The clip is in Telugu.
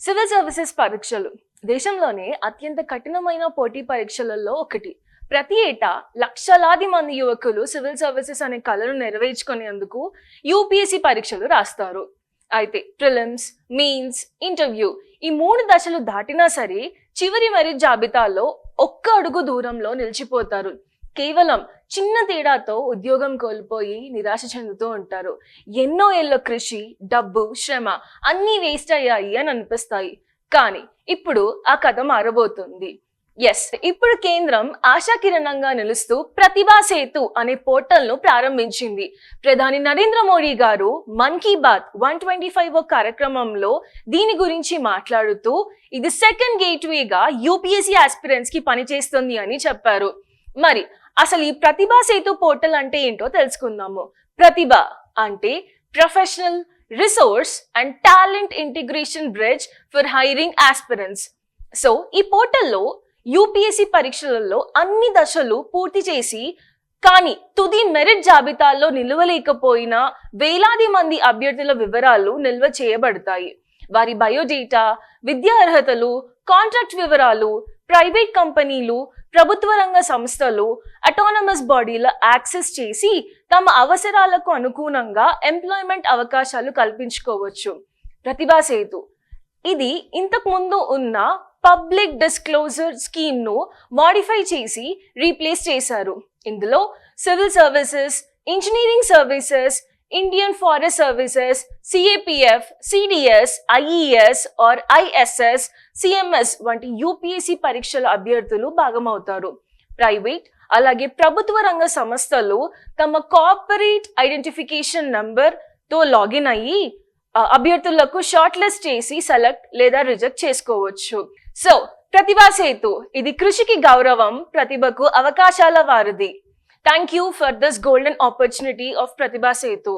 సివిల్ సర్వీసెస్ పరీక్షలు దేశంలోనే అత్యంత కఠినమైన పోటీ పరీక్షలలో ఒకటి. ప్రతి ఏటా లక్షలాది మంది యువకులు సివిల్ సర్వీసెస్ అనే కళను నెరవేర్చుకునేందుకు యూపీఎస్సీ పరీక్షలు రాస్తారు. అయితే ప్రిలిమ్స్, మెయిన్స్, ఇంటర్వ్యూ ఈ 3 దశలు దాటినా సరే చివరి మెరిట్ జాబితాలో ఒక్క అడుగు దూరంలో నిలిచిపోతారు. కేవలం చిన్న తేడాతో ఉద్యోగం కోల్పోయి నిరాశ చెందుతూ ఉంటారు. ఎన్నో ఏళ్ళ కృషి, డబ్బు, శ్రమ అన్నీ వేస్ట్ అయ్యాయి అని అనిపిస్తాయి. కానీ ఇప్పుడు ఆ కథ మారబోతుంది. ఇప్పుడు కేంద్రం ఆశాకిరణంగా నిలుస్తూ ప్రతిభా సేతు అనే పోర్టల్ ను ప్రారంభించింది. ప్రధాని నరేంద్ర మోడీ గారు మన్ కీ బాత్ 125 కార్యక్రమంలో దీని గురించి మాట్లాడుతూ ఇది సెకండ్ గేట్వేగా యూపీఎస్సీ ఆస్పిరెంట్స్ కి పనిచేస్తుంది అని చెప్పారు. మరి అసలు ఈ ప్రతిభా సేతు పోర్టల్ అంటే ఏంటో తెలుసుకుందాము. ప్రతిభ అంటే professional resource and talent integration bridge for hiring aspirants. So ఈ పోర్టల్లో యూపీఎస్సీ పరీక్షలలో అన్ని దశలు పూర్తి చేసి కానీ తుది మెరిట్ జాబితాల్లో నిలవలేకపోయిన వేలాది మంది అభ్యర్థుల వివరాలు నిల్వ చేయబడతాయి. వారి బయోడేటా, విద్యా అర్హతలు, కాంట్రాక్ట్ వివరాలు ప్రైవేట్ కంపెనీలు, ప్రభుత్వ రంగ సంస్థలు, అటానమస్ బాడీల యాక్సెస్ చేసి తమ అవసరాలకు అనుగుణంగా ఎంప్లాయ్మెంట్ అవకాశాలు కల్పించుకోవచ్చు. ప్రతిభా సేతు ఇది ఇంతకు ముందు ఉన్న పబ్లిక్ డిస్క్లోజర్ స్కీమ్ ను మాడిఫై చేసి రీప్లేస్ చేశారు. ఇందులో civil services, engineering services, Indian forest services, CAPF, CDS, IES or ISS, CMS వంటి యూపీఎస్సీ పరీక్షల అభ్యర్థులు భాగమవుతారు. ప్రైవేట్ అలాగే ప్రభుత్వ రంగ సంస్థలు తమ కార్పొరేట్ ఐడెంటిఫికేషన్ నంబర్ తో లాగిన్ అయ్యి అభ్యర్థులకు షార్ట్ లిస్ట్ చేసి సెలెక్ట్ లేదా రిజెక్ట్ చేసుకోవచ్చు. సో ప్రతిభా సేతు ఇది కృషికి గౌరవం, ప్రతిభకు అవకాశాల వారధి. Thank you for this golden opportunity of Pratibha Setu.